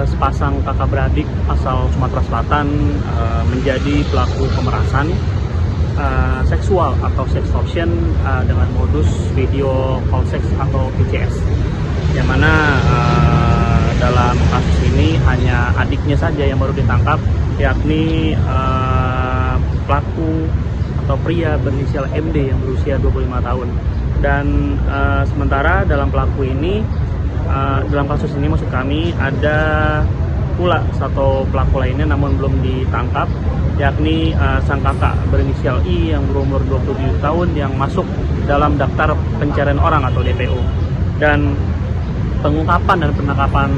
sepasang kakak beradik asal Sumatera Selatan menjadi pelaku pemerasan seksual atau sextortion dengan modus video call sex atau VCS, yang mana dalam kasus ini hanya adiknya saja yang baru ditangkap, yakni pelaku atau pria berinisial MD yang berusia 25 tahun. Dan sementara dalam pelaku ini, dalam kasus ini maksud kami ada pula satu pelaku lainnya namun belum ditangkap, yakni sang kakak berinisial I yang berumur 27 tahun yang masuk dalam daftar pencarian orang atau DPO. Dan pengungkapan dan penangkapan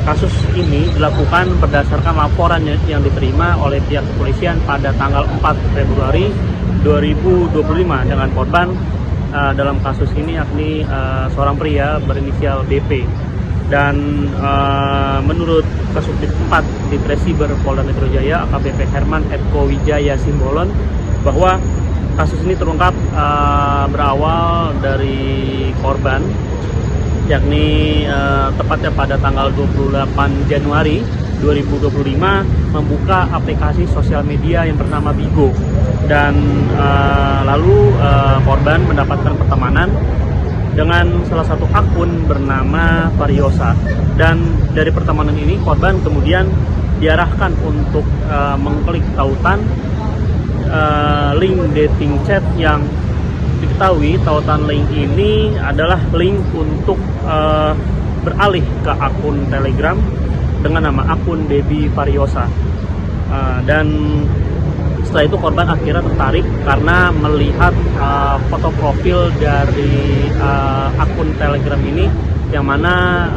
kasus ini dilakukan berdasarkan laporan yang diterima oleh pihak kepolisian pada tanggal 4 Februari 2025 dengan korban dalam kasus ini yakni seorang pria berinisial BP. Dan menurut Kasubdit 4 di Tresiber Polda Metro Jaya AKBP Herman Eko Wijaya Simbolon, bahwa kasus ini terungkap berawal dari korban, yakni tepatnya pada tanggal 28 Januari 2025 membuka aplikasi sosial media yang bernama Bigo, dan lalu korban mendapatkan pertemanan dengan salah satu akun bernama Variosa. Dan dari pertemanan ini korban kemudian diarahkan untuk mengklik tautan link dating chat yang diketahui tautan link ini adalah link untuk beralih ke akun Telegram dengan nama akun Debbie Variosa. Dan setelah itu korban akhirnya tertarik karena melihat foto profil dari akun Telegram ini, yang mana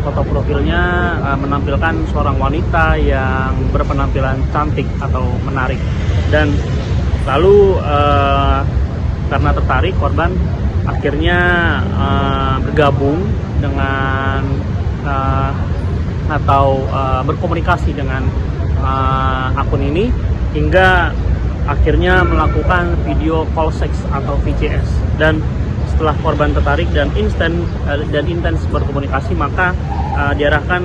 foto profilnya menampilkan seorang wanita yang berpenampilan cantik atau menarik. Dan lalu karena tertarik, korban akhirnya bergabung dengan atau berkomunikasi dengan akun ini hingga akhirnya melakukan video call sex atau VCS. Dan setelah korban tertarik dan intens berkomunikasi, maka diarahkan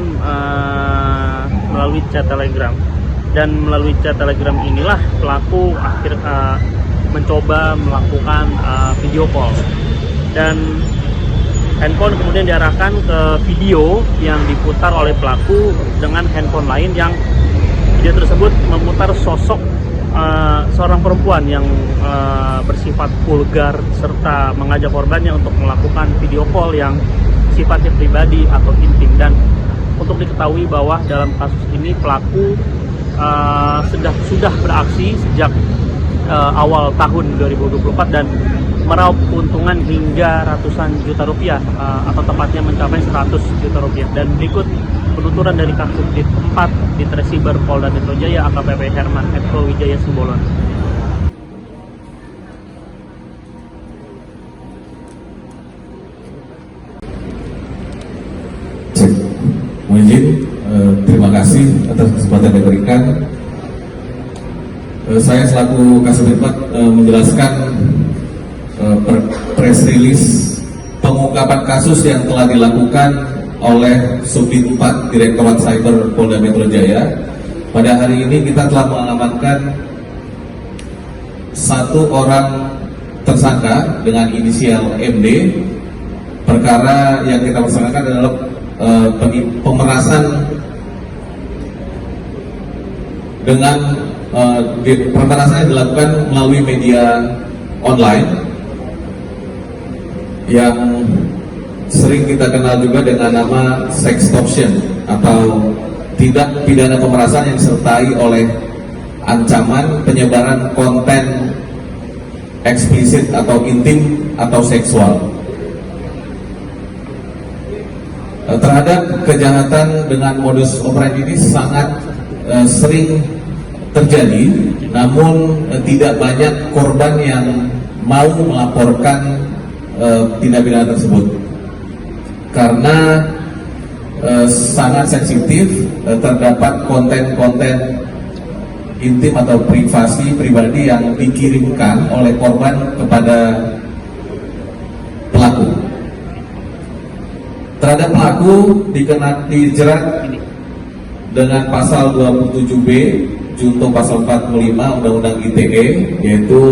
melalui chat Telegram. Dan melalui chat Telegram inilah pelaku mencoba melakukan video call, dan handphone kemudian diarahkan ke video yang diputar oleh pelaku dengan handphone lain, yang video tersebut memutar sosok seorang perempuan yang bersifat vulgar serta mengajak korbannya untuk melakukan video call yang sifatnya pribadi atau intim. Dan untuk diketahui bahwa dalam kasus ini pelaku sudah beraksi sejak awal tahun 2024 dan meraup keuntungan hingga ratusan juta rupiah, atau tepatnya mencapai 100 juta rupiah. Dan berikut penuturan dari Kasubdit 4 di Tresiber Polda Metro Jaya AKBP Herman Eko Wijaya Simbolon. Terima kasih atas kesempatan yang diberikan. Saya selaku Kasubdit 4 menjelaskan press release pengungkapan kasus yang telah dilakukan oleh Subdit 4 Direktorat Cyber Polda Metro Jaya. Pada hari ini kita telah mengamankan satu orang tersangka dengan inisial MD. Perkara yang kita persangkakan adalah pemerasan dengan pemerasan yang dilakukan melalui media online yang sering kita kenal juga dengan nama sextortion atau tindak pidana pemerasan yang disertai oleh ancaman penyebaran konten eksplisit atau intim atau seksual. Terhadap kejahatan dengan modus operandi ini sangat sering terjadi, namun tidak banyak korban yang mau melaporkan tindak pidana tersebut karena sangat sensitif. Terdapat konten-konten intim atau pribadi yang dikirimkan oleh korban kepada pelaku. Terhadap pelaku dijerat dengan pasal 27B junto pasal 45 Undang-Undang ITE, yaitu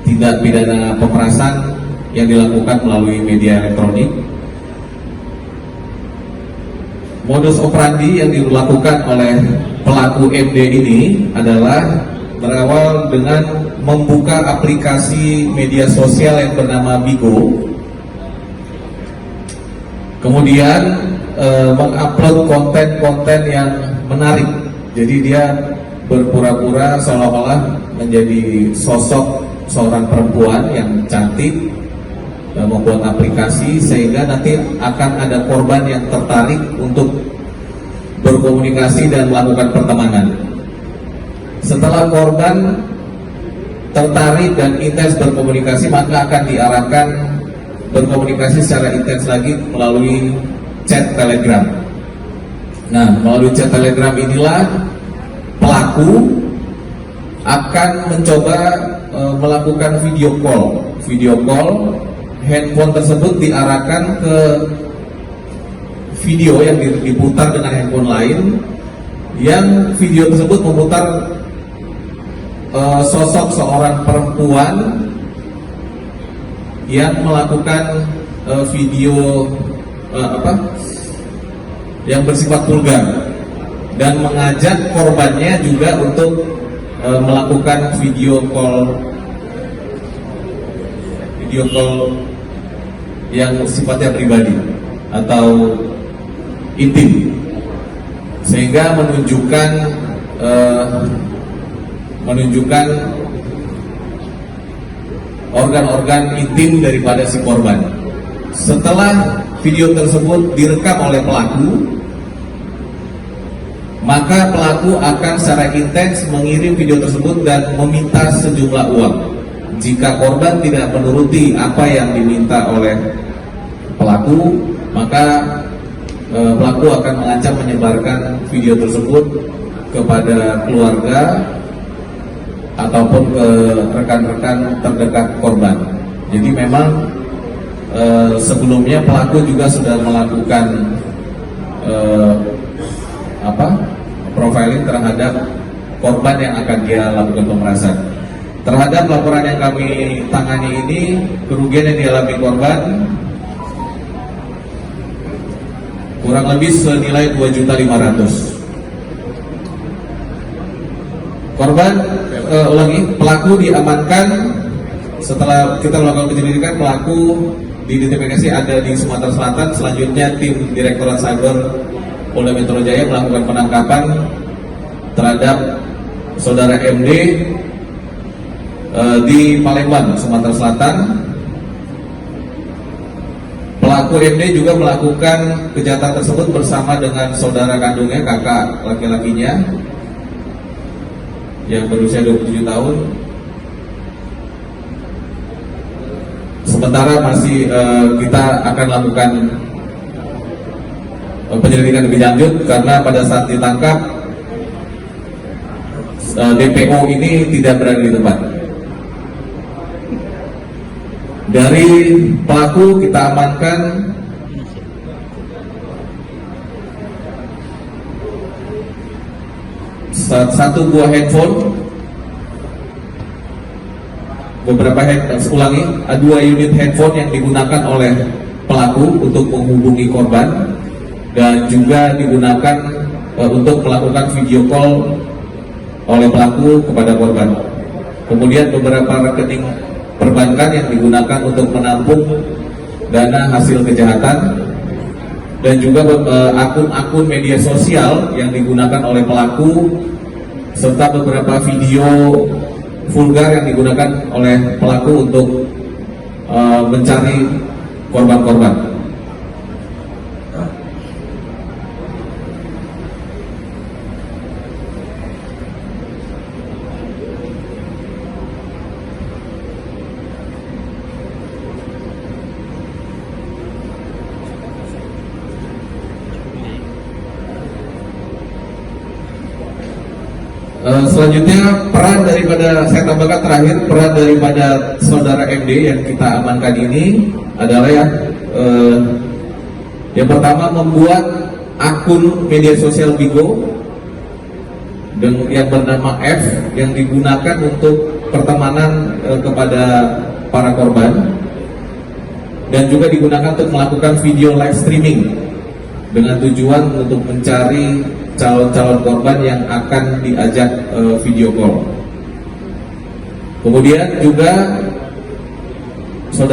tindak pidana pemerasan yang dilakukan melalui media elektronik. Modus operandi yang dilakukan oleh pelaku MD ini adalah berawal dengan membuka aplikasi media sosial yang bernama Bigo, kemudian mengupload konten-konten yang menarik. Jadi dia berpura-pura seolah-olah menjadi sosok seorang perempuan yang cantik, membuat aplikasi sehingga nanti akan ada korban yang tertarik untuk berkomunikasi dan melakukan pertemanan. Setelah korban tertarik dan intens berkomunikasi, maka akan diarahkan berkomunikasi secara intens lagi melalui chat Telegram. Nah, melalui chat Telegram inilah pelaku akan mencoba melakukan video call. Handphone tersebut diarahkan ke video yang diputar dengan handphone lain, yang video tersebut memutar sosok seorang perempuan yang melakukan video yang bersifat vulgar dan mengajak korbannya juga untuk melakukan video call yang sifatnya pribadi atau intim, sehingga menunjukkan organ-organ intim daripada si korban. Setelah video tersebut direkam oleh pelaku, maka pelaku akan secara intens mengirim video tersebut dan meminta sejumlah uang. Jika korban tidak menuruti apa yang diminta oleh pelaku, maka pelaku akan mengancam menyebarkan video tersebut kepada keluarga ataupun ke rekan-rekan terdekat korban. Jadi memang sebelumnya pelaku juga sudah melakukan profiling terhadap korban yang akan dia lakukan pemerasan. Terhadap laporan yang kami tangani ini, kerugian yang dialami korban kurang lebih senilai 2.500.000. Korban, pelaku diamankan setelah kita melakukan penyelidikan. Pelaku diidentifikasi ada di Sumatera Selatan. Selanjutnya tim Direktorat Cyber Polda Metro Jaya melakukan penangkapan terhadap saudara MD di Palembang, Sumatera Selatan. Pelaku MD juga melakukan kejahatan tersebut bersama dengan saudara kandungnya, kakak laki-lakinya yang berusia 27 tahun. Sementara masih kita akan lakukan penyelidikan lebih lanjut, karena pada saat ditangkap DPO ini tidak berada di tempat. Dari pelaku kita amankan satu buah handphone, dua unit handphone yang digunakan oleh pelaku untuk menghubungi korban, dan juga digunakan untuk melakukan video call oleh pelaku kepada korban. Kemudian beberapa rekening perbankan yang digunakan untuk menampung dana hasil kejahatan, dan juga akun-akun media sosial yang digunakan oleh pelaku, serta beberapa video vulgar yang digunakan oleh pelaku untuk mencari korban-korban. Selanjutnya, saya tambahkan terakhir, peran daripada saudara MD yang kita amankan ini adalah Yang pertama, membuat akun media sosial Bigo yang bernama F yang digunakan untuk pertemanan kepada para korban, dan juga digunakan untuk melakukan video live streaming dengan tujuan untuk mencari calon-calon korban yang akan diajak video call. Kemudian juga